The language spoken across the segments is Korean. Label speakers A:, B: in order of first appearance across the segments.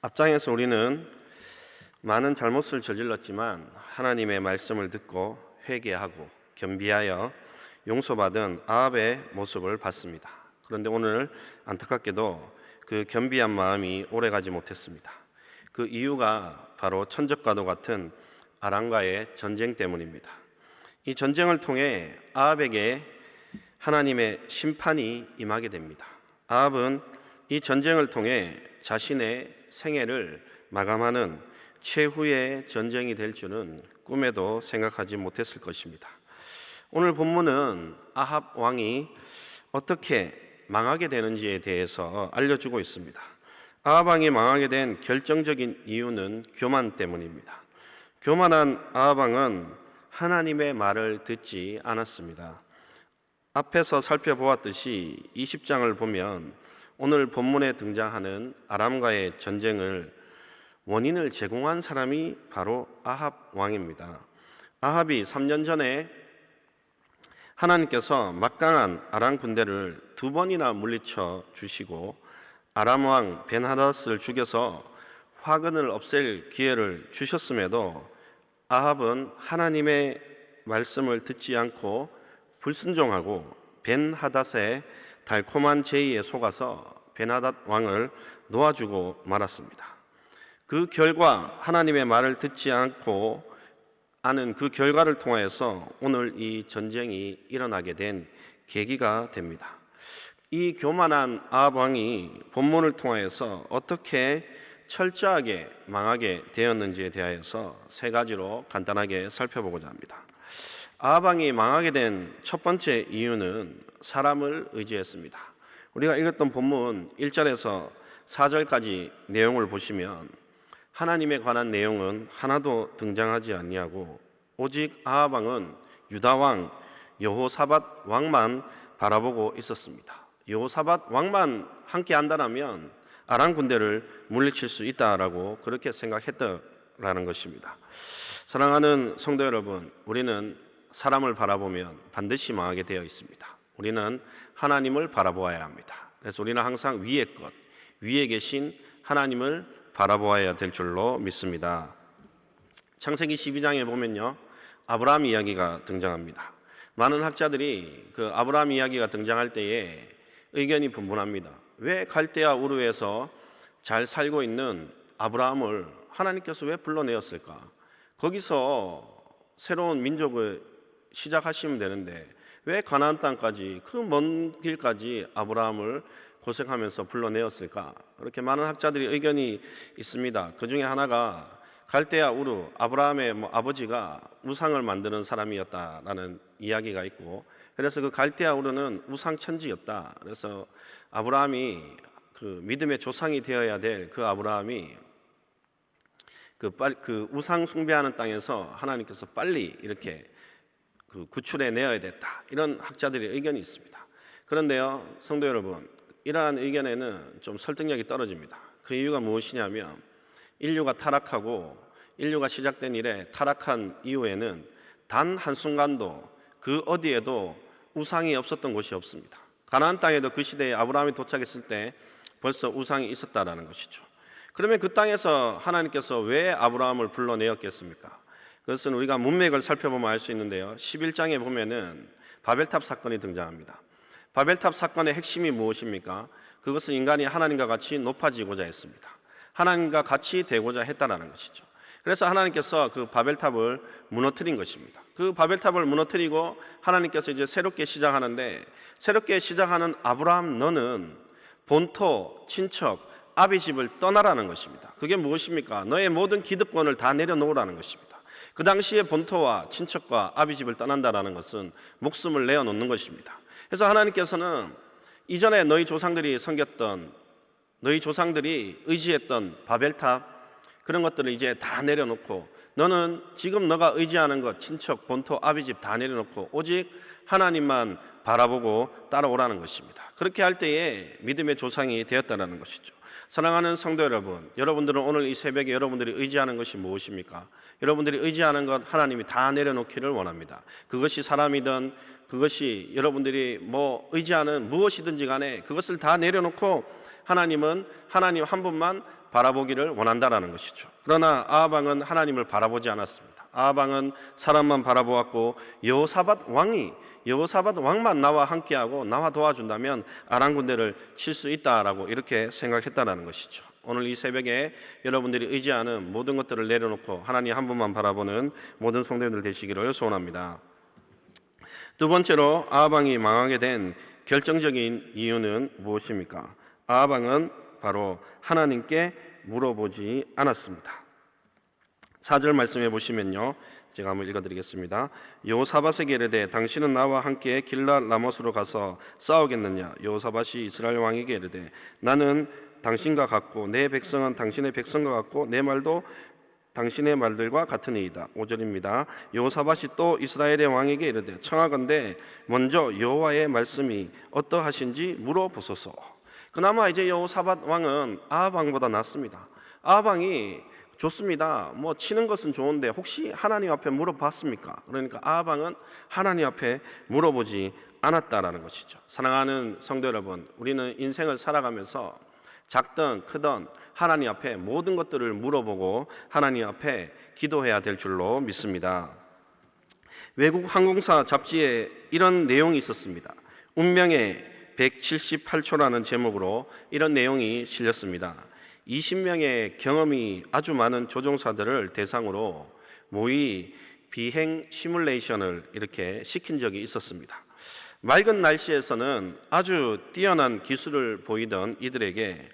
A: 앞장에서 우리는 많은 잘못을 저질렀지만 하나님의 말씀을 듣고 회개하고 겸비하여 용서받은 아합의 모습을 봤습니다. 그런데 오늘 안타깝게도 그 겸비한 마음이 오래가지 못했습니다. 그 이유가 바로 천적과도 같은 아람과의 전쟁 때문입니다. 이 전쟁을 통해 아합에게 하나님의 심판이 임하게 됩니다. 아합은 이 전쟁을 통해 자신의 생애를 마감하는 최후의 전쟁이 될 줄은 꿈에도 생각하지 못했을 것입니다. 오늘 본문은 아합 왕이 어떻게 망하게 되는지에 대해서 알려주고 있습니다. 아합 왕이 망하게 된 결정적인 이유는 교만 때문입니다. 교만한 아합 왕은 하나님의 말을 듣지 않았습니다. 앞에서 살펴보았듯이 20장을 보면 오늘 본문에 등장하는 아람과의 전쟁을 원인을 제공한 사람이 바로 아합 왕입니다. 아합이 3년 전에 하나님께서 막강한 아람 군대를 2번이나 물리쳐 주시고 아람 왕 벤하닷을 죽여서 화근을 없앨 기회를 주셨음에도 아합은 하나님의 말씀을 듣지 않고 불순종하고 벤하닷의 달콤한 제의에 속아서 벤하닷 왕을 놓아주고 말았습니다. 그 결과 하나님의 말을 듣지 않고 아는 그 결과를 통하여서 오늘 이 전쟁이 일어나게 된 계기가 됩니다. 이 교만한 아합 왕이 본문을 통하여서 어떻게 철저하게 망하게 되었는지에 대하여서 세 가지로 간단하게 살펴보고자 합니다. 아합 왕이 망하게 된 첫 번째 이유는 사람을 의지했습니다. 우리가 읽었던 본문 1절에서 4절까지 내용을 보시면 하나님에 관한 내용은 하나도 등장하지 아니하고 오직 아합 왕은 유다 왕 여호사밧 왕만 바라보고 있었습니다. 여호사밧 왕만 함께 한다면 아람 군대를 물리칠 수 있다라고 그렇게 생각했다라는 것입니다. 사랑하는 성도 여러분, 우리는 사람을 바라보면 반드시 망하게 되어 있습니다. 우리는 하나님을 바라보아야 합니다. 그래서 우리는 항상 위의 것, 위에 계신 하나님을 바라보아야 될 줄로 믿습니다. 창세기 12장에 보면요, 아브라함 이야기가 등장합니다. 많은 학자들이 그 아브라함 이야기가 등장할 때에 의견이 분분합니다. 왜 갈대아 우르에서 잘 살고 있는 아브라함을 하나님께서 왜 불러내었을까? 거기서 새로운 민족을 시작하시면 되는데 왜 가나안 땅까지 그 먼 길까지 아브라함을 고생하면서 불러내었을까? 그렇게 많은 학자들이 의견이 있습니다. 그 중에 하나가 갈대아 우르, 아브라함의 아버지가 우상을 만드는 사람이었다라는 이야기가 있고, 그래서 그 갈대아 우르는 우상 천지였다. 그래서 아브라함이 그 믿음의 조상이 되어야 될 그 아브라함이 그 우상 숭배하는 땅에서 하나님께서 빨리 이렇게 그 구출해 내어야 됐다. 이런 학자들의 의견이 있습니다. 그런데요, 성도 여러분, 이러한 의견에는 좀 설득력이 떨어집니다. 그 이유가 무엇이냐면 인류가 타락하고 인류가 시작된 이래 타락한 이후에는 단 한순간도 그 어디에도 우상이 없었던 곳이 없습니다. 가나안 땅에도 그 시대에 아브라함이 도착했을 때 벌써 우상이 있었다라는 것이죠. 그러면 그 땅에서 하나님께서 왜 아브라함을 불러내었겠습니까? 그것은 우리가 문맥을 살펴보면 알 수 있는데요, 11장에 보면은 바벨탑 사건이 등장합니다. 바벨탑 사건의 핵심이 무엇입니까? 그것은 인간이 하나님과 같이 높아지고자 했습니다. 하나님과 같이 되고자 했다라는 것이죠. 그래서 하나님께서 그 바벨탑을 무너뜨린 것입니다. 그 바벨탑을 무너뜨리고 하나님께서 이제 새롭게 시작하는데, 새롭게 시작하는 아브라함, 너는 본토, 친척, 아비 집을 떠나라는 것입니다. 그게 무엇입니까? 너의 모든 기득권을 다 내려놓으라는 것입니다. 그 당시에 본토와 친척과 아비 집을 떠난다라는 것은 목숨을 내어놓는 것입니다. 그래서 하나님께서는 이전에 너희 조상들이 섬겼던, 너희 조상들이 의지했던 바벨탑, 그런 것들을 이제 다 내려놓고 너는 지금 너가 의지하는 것, 친척, 본토, 아비집 다 내려놓고 오직 하나님만 바라보고 따라오라는 것입니다. 그렇게 할 때에 믿음의 조상이 되었다는 것이죠. 사랑하는 성도 여러분, 여러분들은 오늘 이 새벽에 여러분들이 의지하는 것이 무엇입니까? 여러분들이 의지하는 것 하나님이 다 내려놓기를 원합니다. 그것이 사람이든 그것이 여러분들이 의지하는 무엇이든지 간에 그것을 다 내려놓고 하나님은 하나님 한 분만 바라보기를 원한다라는 것이죠. 그러나 아하방은 하나님을 바라보지 않았습니다. 아하방은 사람만 바라보았고 여호사밧 왕만 나와 함께하고 나와 도와준다면 아람 군대를 칠 수 있다라고 이렇게 생각했다라는 것이죠. 오늘 이 새벽에 여러분들이 의지하는 모든 것들을 내려놓고 하나님 한 분만 바라보는 모든 성도님들 되시기를 소원합니다. 두 번째로 아하방이 망하게 된 결정적인 이유는 무엇입니까? 아하방은 바로 하나님께 물어보지 않았습니다. 4절 말씀해 보시면요, 제가 한번 읽어드리겠습니다. 여호사밧에게 이르되 당신은 나와 함께 길랏 라못으로 가서 싸우겠느냐? 여호사밧이 이스라엘 왕에게 이르되 나는 당신과 같고 내 백성은 당신의 백성과 같고 내 말도 당신의 말들과 같으니이다. 5절입니다. 여호사밧이 또 이스라엘의 왕에게 이르되 청하건대 먼저 여호와의 말씀이 어떠하신지 물어보소서. 그나마 이제 여호사밧 왕은 아하방보다 낫습니다. 아하방이 좋습니다. 뭐 치는 것은 좋은데 혹시 하나님 앞에 물어봤습니까? 그러니까 아하방은 하나님 앞에 물어보지 않았다라는 것이죠. 사랑하는 성도 여러분, 우리는 인생을 살아가면서 작든 크든 하나님 앞에 모든 것들을 물어보고 하나님 앞에 기도해야 될 줄로 믿습니다. 외국 항공사 잡지에 이런 내용이 있었습니다. 운명의 178초라는 제목으로 이런 내용이 실렸습니다. 20명의 경험이 아주 많은 조종사들을 대상으로 모의 비행 시뮬레이션을 이렇게 시킨 적이 있었습니다. 맑은 날씨에서는 아주 뛰어난 기술을 보이던 이들에게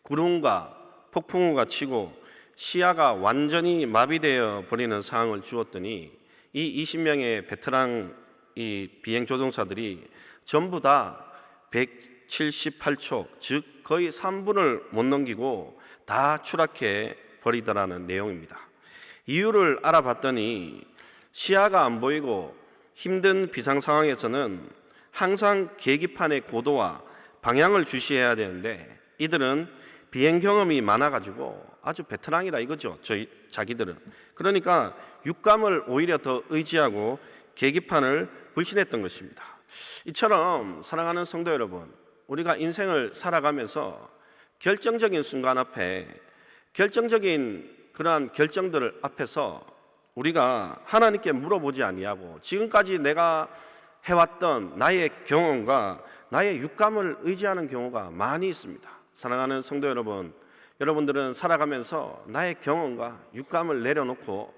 A: 구름과 폭풍우가 치고 시야가 완전히 마비되어 버리는 상황을 주었더니 이 20명의 베테랑 이 비행 조종사들이 전부 다 178초, 즉 거의 3분을 못 넘기고 다 추락해 버리더라는 내용입니다. 이유를 알아봤더니 시야가 안 보이고 힘든 비상 상황에서는 항상 계기판의 고도와 방향을 주시해야 되는데 이들은 비행 경험이 많아가지고 아주 베테랑이라 이거죠. 자기들은. 그러니까 육감을 오히려 더 의지하고 계기판을 불신했던 것입니다. 이처럼 사랑하는 성도 여러분, 우리가 인생을 살아가면서 결정적인 순간 앞에 결정적인 그러한 결정들을 앞에서 우리가 하나님께 물어보지 아니하고 지금까지 내가 해왔던 나의 경험과 나의 육감을 의지하는 경우가 많이 있습니다. 사랑하는 성도 여러분, 여러분들은 살아가면서 나의 경험과 육감을 내려놓고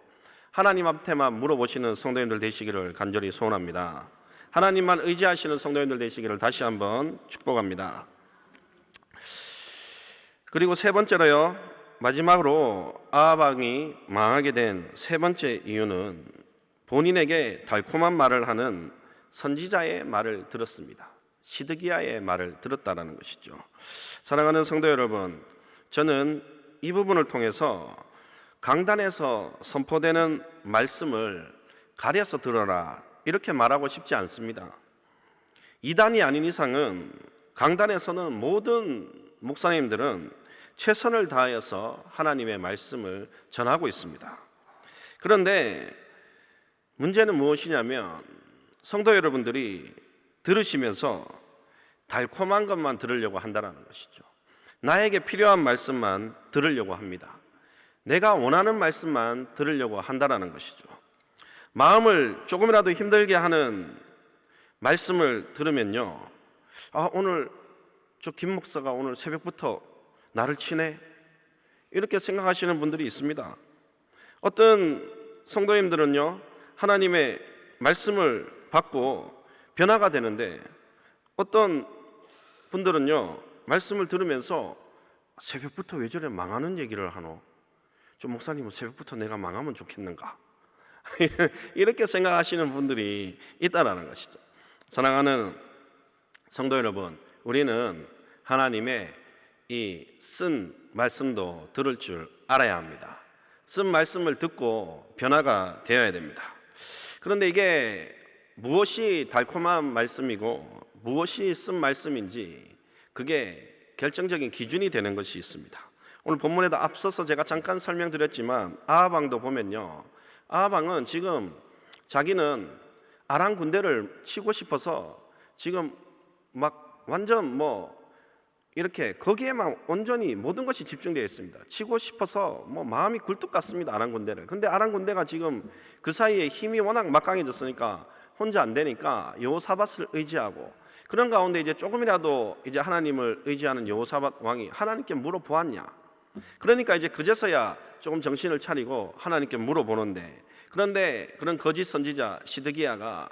A: 하나님 앞에만 물어보시는 성도님들 되시기를 간절히 소원합니다. 하나님만 의지하시는 성도님들 되시기를 다시 한번 축복합니다. 그리고 세 번째로요, 마지막으로 아하방이 망하게 된 세 번째 이유는 본인에게 달콤한 말을 하는 선지자의 말을 들었습니다. 시드기야의 말을 들었다라는 것이죠. 사랑하는 성도 여러분, 저는 이 부분을 통해서 강단에서 선포되는 말씀을 가려서 들어라 이렇게 말하고 싶지 않습니다. 이단이 아닌 이상은 강단에서는 모든 목사님들은 최선을 다하여서 하나님의 말씀을 전하고 있습니다. 그런데 문제는 무엇이냐면 성도 여러분들이 들으시면서 달콤한 것만 들으려고 한다는 것이죠. 나에게 필요한 말씀만 들으려고 합니다. 내가 원하는 말씀만 들으려고 한다는 것이죠. 마음을 조금이라도 힘들게 하는 말씀을 들으면요, 오늘 저 김 목사가 오늘 새벽부터 나를 치네 이렇게 생각하시는 분들이 있습니다. 어떤 성도님들은요, 하나님의 말씀을 받고 변화가 되는데 어떤 분들은요, 말씀을 들으면서 새벽부터 왜 저래 망하는 얘기를 하노? 저 목사님은 새벽부터 내가 망하면 좋겠는가? 이렇게 생각하시는 분들이 있다라는 것이죠. 사랑하는 성도 여러분, 우리는 하나님의 이 쓴 말씀도 들을 줄 알아야 합니다. 쓴 말씀을 듣고 변화가 되어야 됩니다. 그런데 이게 무엇이 달콤한 말씀이고 무엇이 쓴 말씀인지 그게 결정적인 기준이 되는 것이 있습니다. 오늘 본문에도 앞서서 제가 잠깐 설명드렸지만 아하방도 보면요, 아하방은 지금 자기는 아람 군대를 치고 싶어서 지금 막 완전 이렇게 거기에만 온전히 모든 것이 집중되어 있습니다. 치고 싶어서 뭐 마음이 굴뚝 같습니다. 아람 군대를. 근데 아람 군대가 지금 그 사이에 힘이 워낙 막강해졌으니까 혼자 안 되니까 여호사밧을 의지하고, 그런 가운데 이제 조금이라도 이제 하나님을 의지하는 여호사밧 왕이 하나님께 물어보았냐. 그러니까 이제 그제서야 조금 정신을 차리고 하나님께 물어보는데, 그런데 그런 거짓 선지자 시드기야가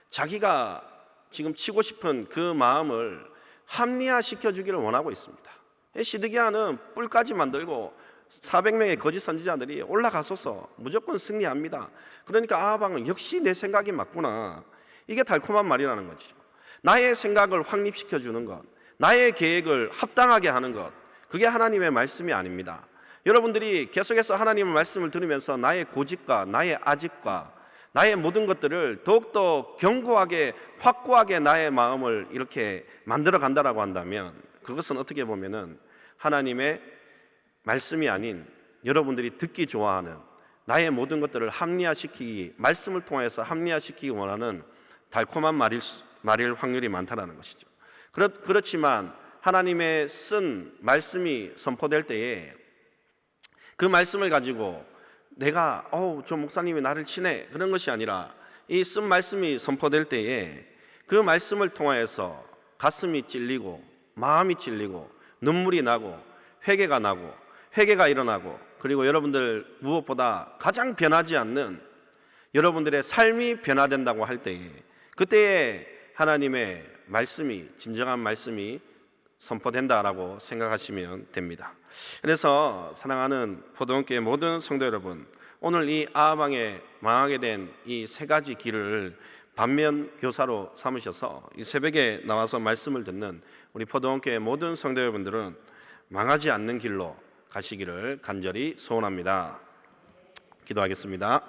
A: 자기가 지금 치고 싶은 그 마음을 합리화시켜 주기를 원하고 있습니다. 시드기야는 뿔까지 만들고 400명의 거짓 선지자들이 올라가서서 무조건 승리합니다. 그러니까 아합 왕은 역시 내 생각이 맞구나, 이게 달콤한 말이라는 거죠. 나의 생각을 확립시켜 주는 것, 나의 계획을 합당하게 하는 것, 그게 하나님의 말씀이 아닙니다. 여러분들이 계속해서 하나님의 말씀을 들으면서 나의 고집과 나의 아집과 나의 모든 것들을 더욱더 견고하게 확고하게 나의 마음을 이렇게 만들어 간다라고 한다면, 그것은 어떻게 보면은 하나님의 말씀이 아닌 여러분들이 듣기 좋아하는 나의 모든 것들을 합리화시키기, 말씀을 통해서 합리화시키기 원하는 달콤한 말일 확률이 많다라는 것이죠. 그렇지만 하나님의 쓴 말씀이 선포될 때에 그 말씀을 가지고 내가 저 목사님이 나를 치네, 그런 것이 아니라 이 쓴 말씀이 선포될 때에 그 말씀을 통하여서 가슴이 찔리고 마음이 찔리고 눈물이 나고 회개가 일어나고, 그리고 여러분들 무엇보다 가장 변하지 않는 여러분들의 삶이 변화된다고 할 때에, 그때에 하나님의 말씀이, 진정한 말씀이 선포된다라고 생각하시면 됩니다. 그래서 사랑하는 포도원교회 모든 성도 여러분, 오늘 이 아합 왕에 망하게 된 이 세 가지 길을 반면 교사로 삼으셔서 이 새벽에 나와서 말씀을 듣는 우리 포도원교회 모든 성도 여러분들은 망하지 않는 길로 가시기를 간절히 소원합니다. 기도하겠습니다.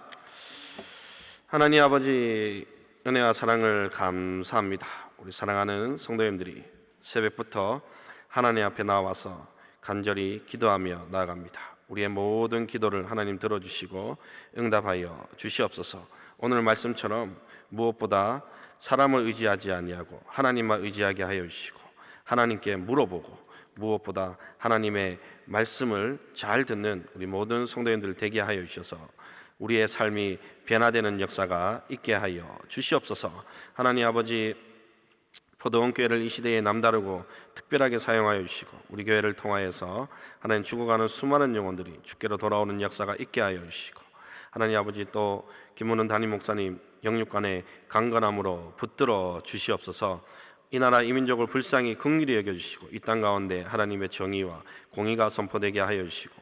A: 하나님 아버지, 은혜와 사랑을 감사합니다. 우리 사랑하는 성도님들이 새벽부터 하나님 앞에 나와서 간절히 기도하며 나아갑니다. 우리의 모든 기도를 하나님 들어주시고 응답하여 주시옵소서. 오늘 말씀처럼 무엇보다 사람을 의지하지 아니하고 하나님만 의지하게 하여 주시고, 하나님께 물어보고 무엇보다 하나님의 말씀을 잘 듣는 우리 모든 성도님들 되게 하여 주셔서 우리의 삶이 변화되는 역사가 있게 하여 주시옵소서. 하나님 아버지, 포도원교회를 이 시대에 남다르고 특별하게 사용하여 주시고 우리 교회를 통하여서 하나님 죽어가는 수많은 영혼들이 주께로 돌아오는 역사가 있게 하여 주시고, 하나님 아버지, 또 김문은 담임 목사님 영육간의 강건함으로 붙들어 주시옵소서. 이 나라 이 민족을 불쌍히 긍휼히 여겨주시고 이 땅 가운데 하나님의 정의와 공의가 선포되게 하여 주시고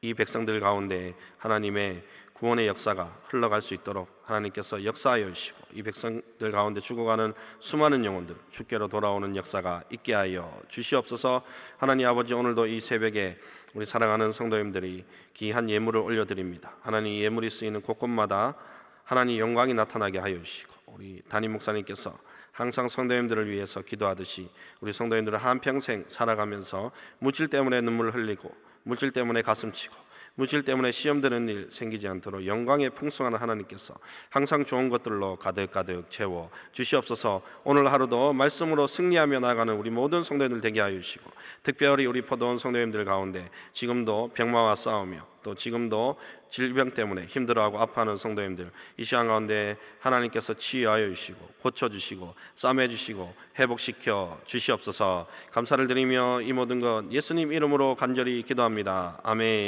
A: 이 백성들 가운데 하나님의 구원의 역사가 흘러갈 수 있도록 하나님께서 역사하여 주시고 이 백성들 가운데 죽어가는 수많은 영혼들 주께로 돌아오는 역사가 있게 하여 주시옵소서. 하나님 아버지, 오늘도 이 새벽에 우리 사랑하는 성도님들이 귀한 예물을 올려드립니다. 하나님, 이 예물이 쓰이는 곳곳마다 하나님 영광이 나타나게 하여 주시고 우리 담임 목사님께서 항상 성도님들을 위해서 기도하듯이 우리 성도님들은 한평생 살아가면서 물질 때문에 눈물을 흘리고 물질 때문에 가슴치고 물질 때문에 시험 드는 일 생기지 않도록 영광의 풍성한 하나님께서 항상 좋은 것들로 가득가득 채워 주시옵소서. 오늘 하루도 말씀으로 승리하며 나아가는 우리 모든 성도님들 되게 하여 주시고, 특별히 우리 포도원 성도님들 가운데 지금도 병마와 싸우며 또 지금도 질병 때문에 힘들어하고 아파하는 성도님들 이 시간 가운데 하나님께서 치유하여 주시고 고쳐주시고 싸매주시고 회복시켜 주시옵소서. 감사를 드리며 이 모든 것 예수님 이름으로 간절히 기도합니다. 아멘.